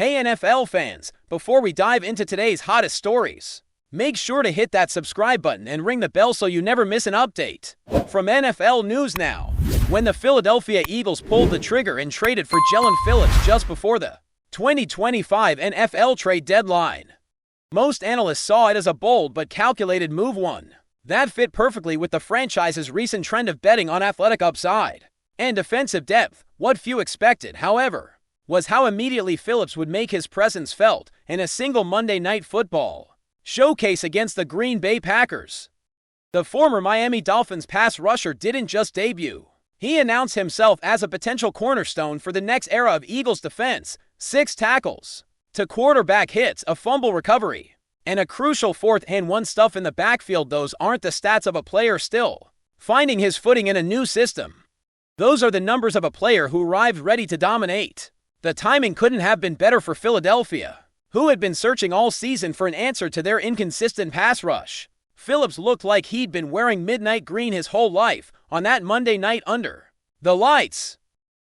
Hey NFL fans, before we dive into today's hottest stories, make sure to hit that subscribe button and ring the bell so you never miss an update. From NFL News Now, when the Philadelphia Eagles pulled the trigger and traded for Jalen Phillips just before the 2025 NFL trade deadline. Most analysts saw it as a bold but calculated move, one that fit perfectly with the franchise's recent trend of betting on athletic upside and defensive depth. What few expected, however, was how immediately Phillips would make his presence felt in a single Monday Night Football showcase against the Green Bay Packers. The former Miami Dolphins pass rusher didn't just debut. He announced himself as a potential cornerstone for the next era of Eagles defense: 6 tackles to quarterback hits, a fumble recovery, and a crucial fourth and one stuff in the backfield. Those aren't the stats of a player still finding his footing in a new system. Those are the numbers of a player who arrived ready to dominate. The timing couldn't have been better for Philadelphia, who had been searching all season for an answer to their inconsistent pass rush. Phillips looked like he'd been wearing midnight green his whole life on that Monday night under the lights.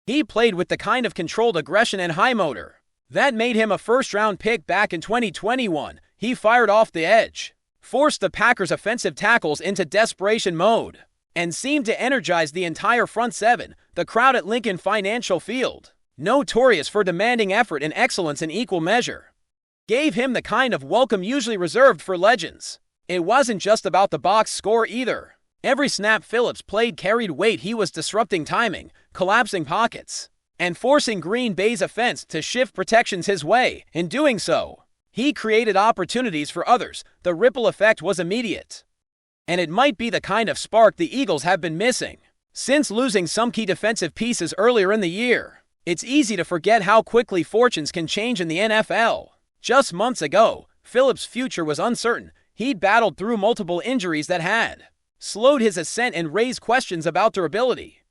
He played with the kind of controlled aggression and high motor that made him a first-round pick back in 2021. He fired off the edge, forced the Packers' offensive tackles into desperation mode, and seemed to energize the entire front seven. The crowd at Lincoln Financial Field, notorious for demanding effort and excellence in equal measure, gave him the kind of welcome usually reserved for legends. It wasn't just about the box score either. Every snap Phillips played carried weight. He was disrupting timing, collapsing pockets, and forcing Green Bay's offense to shift protections his way. In doing so, he created opportunities for others. The ripple effect was immediate, and it might be the kind of spark the Eagles have been missing since losing some key defensive pieces earlier in the year. It's easy to forget how quickly fortunes can change in the NFL. Just months ago, Phillips' future was uncertain. He'd battled through multiple injuries that had slowed his ascent and raised questions about durability.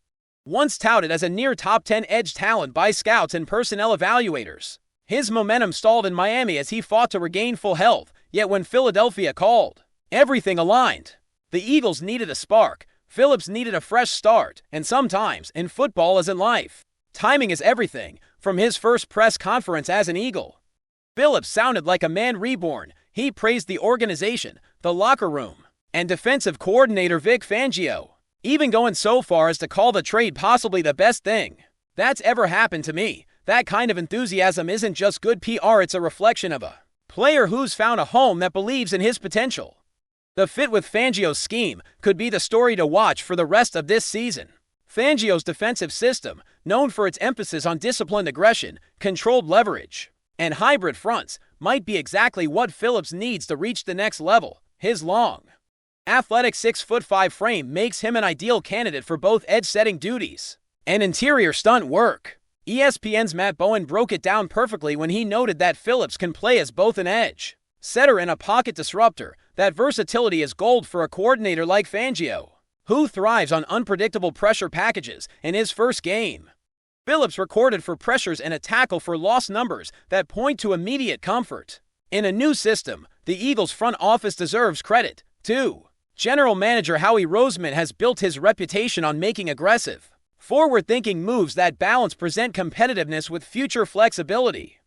Once touted as a near top 10 edge talent by scouts and personnel evaluators, his momentum stalled in Miami as he fought to regain full health. Yet when Philadelphia called, everything aligned. The Eagles needed a spark. Phillips needed a fresh start. And sometimes, in football as in life, timing is everything. From his first press conference as an Eagle, Phillips sounded like a man reborn. He praised the organization, the locker room, and defensive coordinator Vic Fangio, even going so far as to call the trade possibly the best thing that's ever happened to me. That kind of enthusiasm isn't just good PR, it's a reflection of a player who's found a home that believes in his potential. The fit with Fangio's scheme could be the story to watch for the rest of this season. Fangio's defensive system, known for its emphasis on disciplined aggression, controlled leverage, and hybrid fronts, might be exactly what Phillips needs to reach the next level. His long, athletic 6'5" frame makes him an ideal candidate for both edge-setting duties and interior stunt work. ESPN's Matt Bowen broke it down perfectly when he noted that Phillips can play as both an edge setter and a pocket disruptor. That versatility is gold for a coordinator like Fangio, who thrives on unpredictable pressure packages. In his first game, Phillips recorded for pressures and a tackle for loss numbers that point to immediate comfort. In a new system, the Eagles front office deserves credit, too. General Manager Howie Roseman has built his reputation on making aggressive, forward-thinking moves that balance present competitiveness with future flexibility.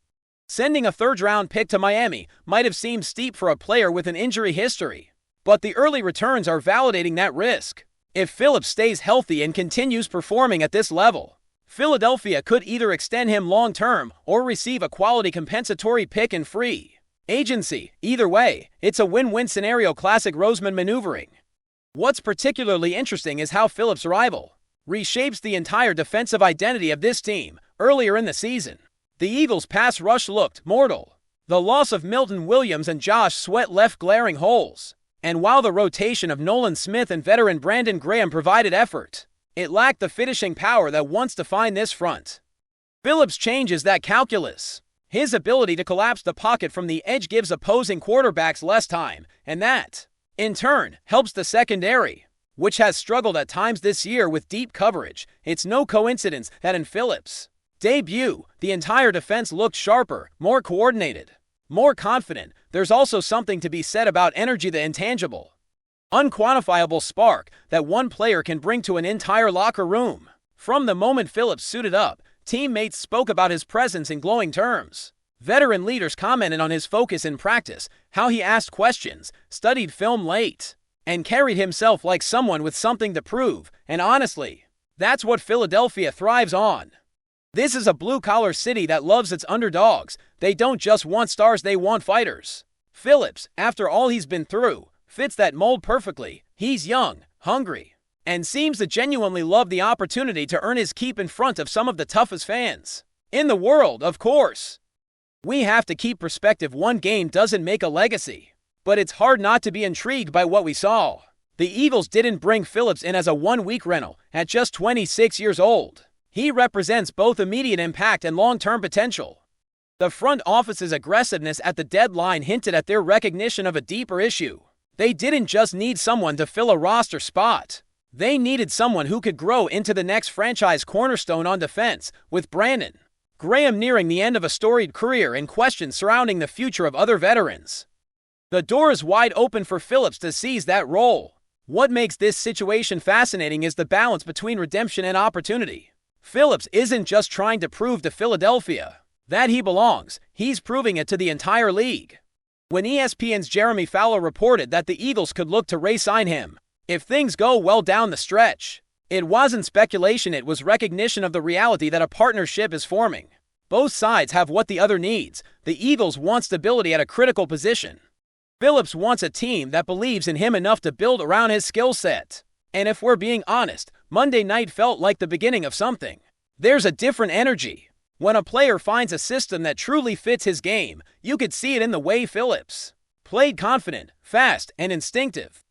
Sending a third-round pick to Miami might have seemed steep for a player with an injury history, but the early returns are validating that risk. If Phillips stays healthy and continues performing at this level, Philadelphia could either extend him long-term or receive a quality compensatory pick in free agency. Either way, it's a win-win scenario. Classic Roseman maneuvering. What's particularly interesting is how Phillips' arrival reshapes the entire defensive identity of this team. Earlier in the season, the Eagles' pass rush looked mortal. The loss of Milton Williams and Josh Sweat left glaring holes, and while the rotation of Nolan Smith and veteran Brandon Graham provided effort, it lacked the finishing power that once defined this front. Phillips changes that calculus. His ability to collapse the pocket from the edge gives opposing quarterbacks less time, and that, in turn, helps the secondary, which has struggled at times this year with deep coverage. It's no coincidence that in Phillips' debut, the entire defense looked sharper, more coordinated, more confident. There's also something to be said about energy, the intangible, unquantifiable spark that one player can bring to an entire locker room. From the moment Phillips suited up, teammates spoke about his presence in glowing terms. Veteran leaders commented on his focus in practice, how he asked questions, studied film late, and carried himself like someone with something to prove, and honestly, that's what Philadelphia thrives on. This is a blue-collar city that loves its underdogs. They don't just want stars, they want fighters. Phillips, after all he's been through, fits that mold perfectly. He's young, hungry, and seems to genuinely love the opportunity to earn his keep in front of some of the toughest fans in the world, of course. We have to keep perspective. One game doesn't make a legacy, but it's hard not to be intrigued by what we saw. The Eagles didn't bring Phillips in as a one-week rental at just 26 years old. He represents both immediate impact and long-term potential. The front office's aggressiveness at the deadline hinted at their recognition of a deeper issue. They didn't just need someone to fill a roster spot. They needed someone who could grow into the next franchise cornerstone on defense, with Brandon Graham nearing the end of a storied career and questions surrounding the future of other veterans. The door is wide open for Phillips to seize that role. What makes this situation fascinating is the balance between redemption and opportunity. Phillips isn't just trying to prove to Philadelphia that he belongs, he's proving it to the entire league. When ESPN's Jeremy Fowler reported that the Eagles could look to re-sign him if things go well down the stretch, it wasn't speculation, it was recognition of the reality that a partnership is forming. Both sides have what the other needs. The Eagles want stability at a critical position. Phillips wants a team that believes in him enough to build around his skill set. And if we're being honest, Monday night felt like the beginning of something. There's a different energy. When a player finds a system that truly fits his game, you could see it in the way Phillips played: confident, fast, and instinctive.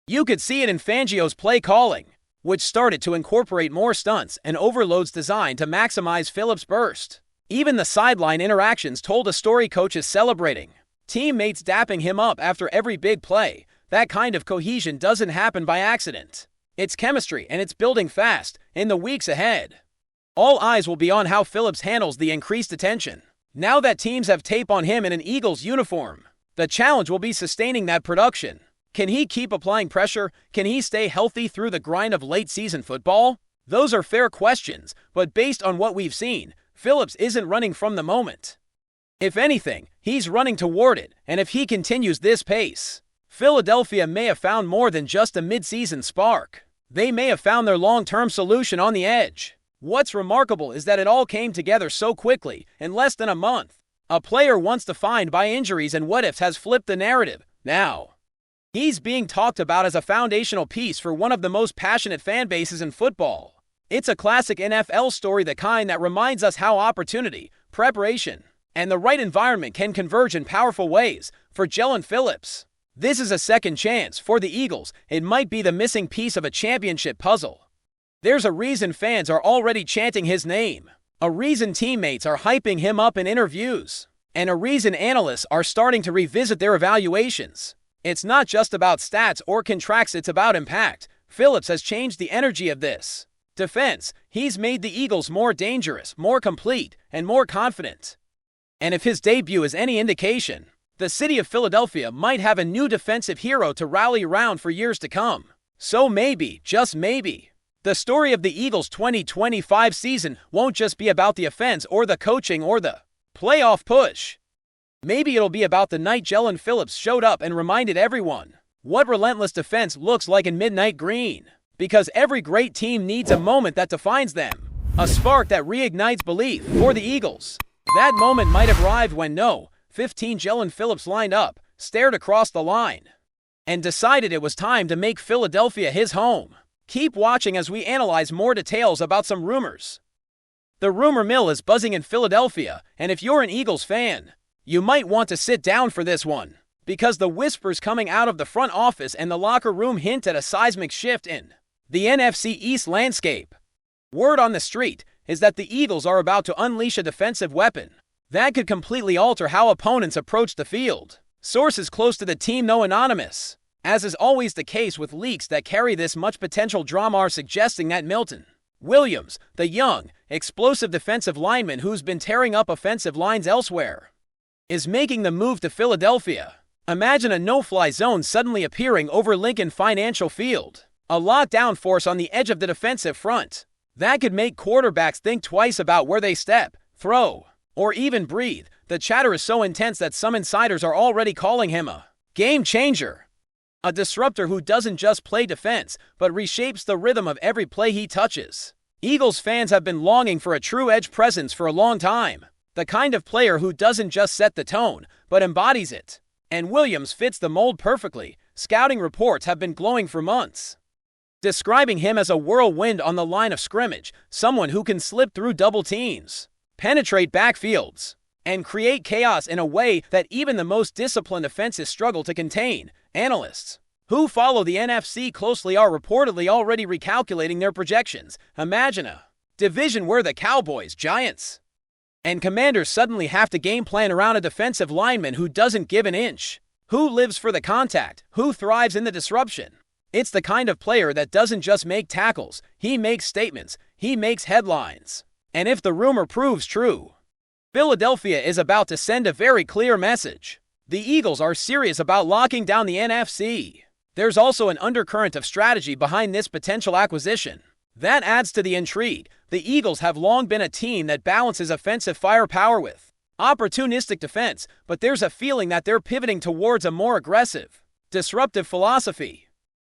You could see it in Fangio's play calling, which started to incorporate more stunts and overloads designed to maximize Phillips' burst. Even the sideline interactions told a story: coaches celebrating, teammates dapping him up after every big play. That kind of cohesion doesn't happen by accident. It's chemistry, and it's building fast. In the weeks ahead, all eyes will be on how Phillips handles the increased attention. Now that teams have tape on him in an Eagles uniform, the challenge will be sustaining that production. Can he keep applying pressure? Can he stay healthy through the grind of late-season football? Those are fair questions, but based on what we've seen, Phillips isn't running from the moment. If anything, he's running toward it, and if he continues this pace, Philadelphia may have found more than just a mid-season spark. They may have found their long-term solution on the edge. What's remarkable is that it all came together so quickly, in less than a month. A player once defined by injuries and what-ifs has flipped the narrative. Now, he's being talked about as a foundational piece for one of the most passionate fan bases in football. It's a classic NFL story, the kind that reminds us how opportunity, preparation, and the right environment can converge in powerful ways. For Jalen Phillips, this is a second chance. For the Eagles, it might be the missing piece of a championship puzzle. There's a reason fans are already chanting his name, a reason teammates are hyping him up in interviews, and a reason analysts are starting to revisit their evaluations. It's not just about stats or contracts, it's about impact. Phillips has changed the energy of this defense. He's made the Eagles more dangerous, more complete, and more confident. And if his debut is any indication, the city of Philadelphia might have a new defensive hero to rally around for years to come. So maybe, just maybe, the story of the Eagles' 2025 season won't just be about the offense or the coaching or the playoff push. Maybe it'll be about the night Jalen Phillips showed up and reminded everyone what relentless defense looks like in midnight green. Because every great team needs a moment that defines them, a spark that reignites belief. For the Eagles, that moment might have arrived when 15 Jalen Phillips lined up, stared across the line, and decided it was time to make Philadelphia his home. Keep watching as we analyze more details about some rumors. The rumor mill is buzzing in Philadelphia, and if you're an Eagles fan, you might want to sit down for this one, because the whispers coming out of the front office and the locker room hint at a seismic shift in the NFC East landscape. Word on the street is that the Eagles are about to unleash a defensive weapon that could completely alter how opponents approach the field. Sources close to the team, no anonymous, as is always the case with leaks that carry this much potential drama, are suggesting that Milton Williams, the young, explosive defensive lineman who's been tearing up offensive lines elsewhere, is making the move to Philadelphia. Imagine a no-fly zone suddenly appearing over Lincoln Financial Field, a lockdown force on the edge of the defensive front. That could make quarterbacks think twice about where they step, throw, or even breathe. The chatter is so intense that some insiders are already calling him a game changer. A disruptor who doesn't just play defense, but reshapes the rhythm of every play he touches. Eagles fans have been longing for a true edge presence for a long time. The kind of player who doesn't just set the tone, but embodies it. And Williams fits the mold perfectly. Scouting reports have been glowing for months, describing him as a whirlwind on the line of scrimmage, someone who can slip through double teams, penetrate backfields, and create chaos in a way that even the most disciplined offenses struggle to contain. Analysts who follow the NFC closely are reportedly already recalculating their projections. Imagine a division where the Cowboys, Giants, and Commanders suddenly have to game plan around a defensive lineman who doesn't give an inch, who lives for the contact, who thrives in the disruption. It's the kind of player that doesn't just make tackles, he makes statements, he makes headlines. And if the rumor proves true, Philadelphia is about to send a very clear message. The Eagles are serious about locking down the NFC. There's also an undercurrent of strategy behind this potential acquisition. That adds to the intrigue. The Eagles have long been a team that balances offensive firepower with opportunistic defense, but there's a feeling that they're pivoting towards a more aggressive, disruptive philosophy.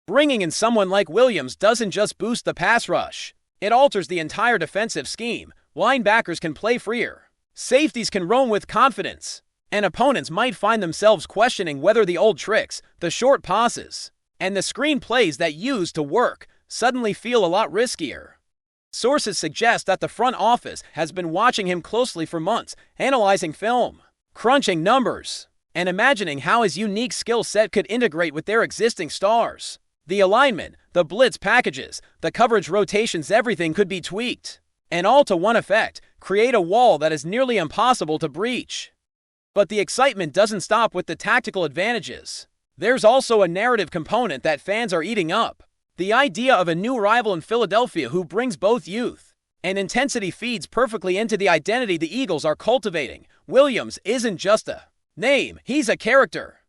Bringing in someone like Williams doesn't just boost the pass rush, it alters the entire defensive scheme. Linebackers can play freer, safeties can roam with confidence, and opponents might find themselves questioning whether the old tricks, the short passes, and the screen plays that used to work suddenly feel a lot riskier. Sources suggest that the front office has been watching him closely for months, analyzing film, crunching numbers, and imagining how his unique skill set could integrate with their existing stars. The alignment, the blitz packages, the coverage rotations, everything could be tweaked, and all to one effect, create a wall that is nearly impossible to breach. But the excitement doesn't stop with the tactical advantages. There's also a narrative component that fans are eating up. The idea of a new rival in Philadelphia who brings both youth and intensity feeds perfectly into the identity the Eagles are cultivating. Williams isn't just a name, he's a character.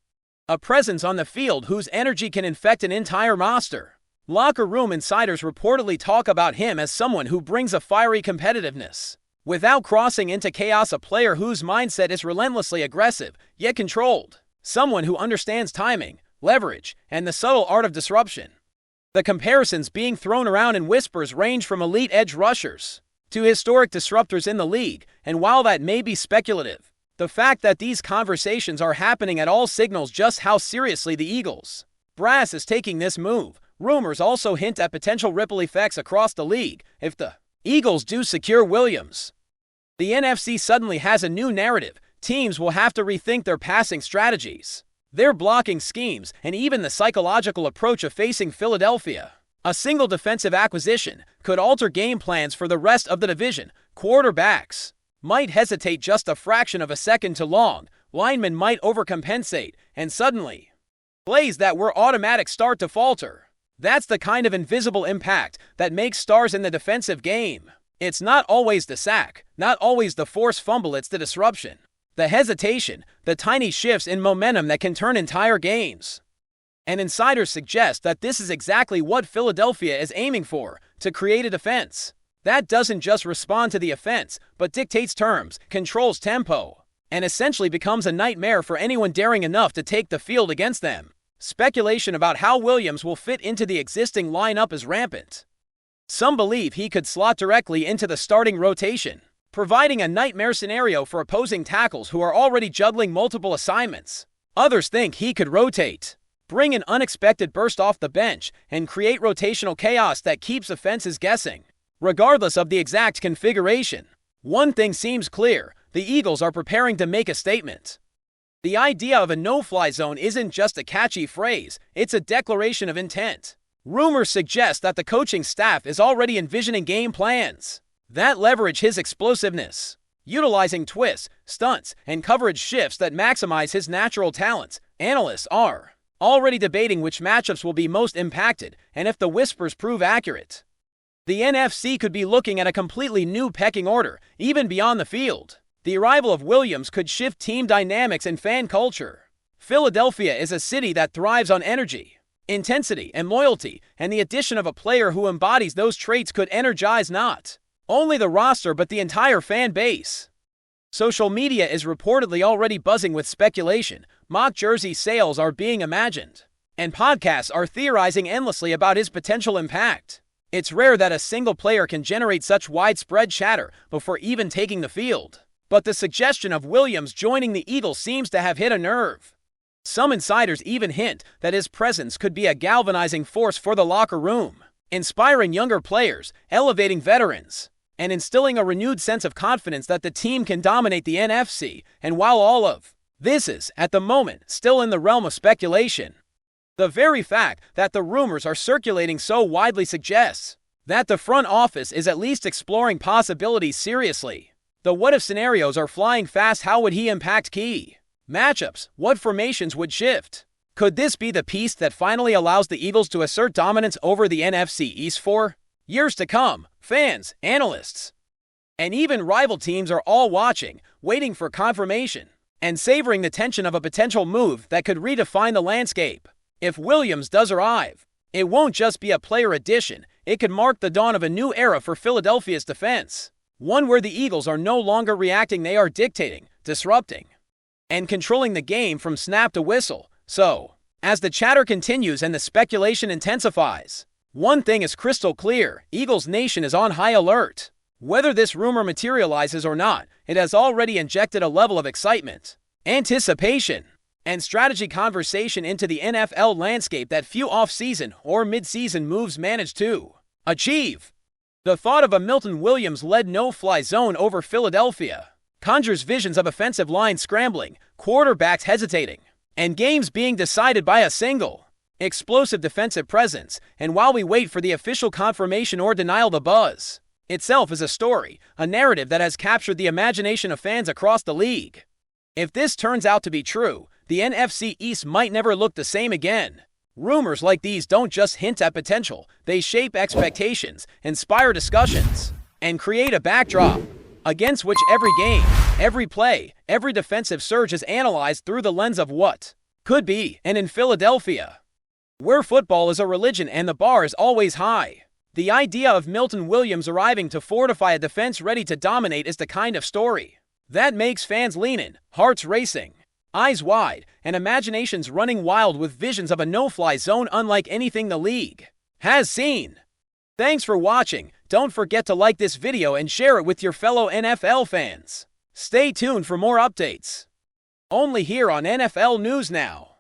A presence on the field whose energy can infect an entire roster. Locker room insiders reportedly talk about him as someone who brings a fiery competitiveness without crossing into chaos, a player whose mindset is relentlessly aggressive, yet controlled. Someone who understands timing, leverage, and the subtle art of disruption. The comparisons being thrown around in whispers range from elite edge rushers to historic disruptors in the league, and while that may be speculative, the fact that these conversations are happening at all signals just how seriously the Eagles brass is taking this move. Rumors also hint at potential ripple effects across the league. If the Eagles do secure Williams, the NFC suddenly has a new narrative. Teams will have to rethink their passing strategies, their blocking schemes, and even the psychological approach of facing Philadelphia. A single defensive acquisition could alter game plans for the rest of the division. Quarterbacks might hesitate just a fraction of a second too long, linemen might overcompensate, and suddenly, plays that were automatic start to falter. That's the kind of invisible impact that makes stars in the defensive game. It's not always the sack, not always the forced fumble, it's the disruption, the hesitation, the tiny shifts in momentum that can turn entire games. And insiders suggest that this is exactly what Philadelphia is aiming for, to create a defense that doesn't just respond to the offense, but dictates terms, controls tempo, and essentially becomes a nightmare for anyone daring enough to take the field against them. Speculation about how Williams will fit into the existing lineup is rampant. Some believe he could slot directly into the starting rotation, providing a nightmare scenario for opposing tackles who are already juggling multiple assignments. Others think he could rotate, bring an unexpected burst off the bench, and create rotational chaos that keeps offenses guessing. Regardless of the exact configuration, one thing seems clear: the Eagles are preparing to make a statement. The idea of a no-fly zone isn't just a catchy phrase, it's a declaration of intent. Rumors suggest that the coaching staff is already envisioning game plans that leverage his explosiveness, utilizing twists, stunts, and coverage shifts that maximize his natural talents. Analysts are already debating which matchups will be most impacted, and if the whispers prove accurate, the NFC could be looking at a completely new pecking order, even beyond the field. The arrival of Williams could shift team dynamics and fan culture. Philadelphia is a city that thrives on energy, intensity, and loyalty, and the addition of a player who embodies those traits could energize not only the roster but the entire fan base. Social media is reportedly already buzzing with speculation, mock jersey sales are being imagined, and podcasts are theorizing endlessly about his potential impact. It's rare that a single player can generate such widespread chatter before even taking the field. But the suggestion of Williams joining the Eagles seems to have hit a nerve. Some insiders even hint that his presence could be a galvanizing force for the locker room, inspiring younger players, elevating veterans, and instilling a renewed sense of confidence that the team can dominate the NFC. And while all of this is, at the moment, still in the realm of speculation, the very fact that the rumors are circulating so widely suggests that the front office is at least exploring possibilities seriously. The what-if scenarios are flying fast. How would he impact key matchups? What formations would shift? Could this be the piece that finally allows the Eagles to assert dominance over the NFC East for years to come? Fans, analysts, and even rival teams are all watching, waiting for confirmation, and savoring the tension of a potential move that could redefine the landscape. If Williams does arrive, it won't just be a player addition, it could mark the dawn of a new era for Philadelphia's defense. One where the Eagles are no longer reacting, they are dictating, disrupting, and controlling the game from snap to whistle. So, as the chatter continues and the speculation intensifies, one thing is crystal clear: Eagles Nation is on high alert. Whether this rumor materializes or not, it has already injected a level of excitement, anticipation, and strategy conversation into the NFL landscape that few off-season or mid-season moves manage to achieve. The thought of a Milton Williams-led no-fly zone over Philadelphia conjures visions of offensive lines scrambling, quarterbacks hesitating, and games being decided by a single explosive defensive presence. And while we wait for the official confirmation or denial, the buzz itself is a story, a narrative that has captured the imagination of fans across the league. If this turns out to be true, the NFC East might never look the same again. Rumors like these don't just hint at potential, they shape expectations, inspire discussions, and create a backdrop against which every game, every play, every defensive surge is analyzed through the lens of what could be. And in Philadelphia, where football is a religion and the bar is always high, the idea of Milton Williams arriving to fortify a defense ready to dominate is the kind of story that makes fans lean in, hearts racing, eyes wide, and imaginations running wild with visions of a no-fly zone unlike anything the league has seen. Thanks for watching. Don't forget to like this video and share it with your fellow NFL fans. Stay tuned for more updates. Only here on NFL News Now.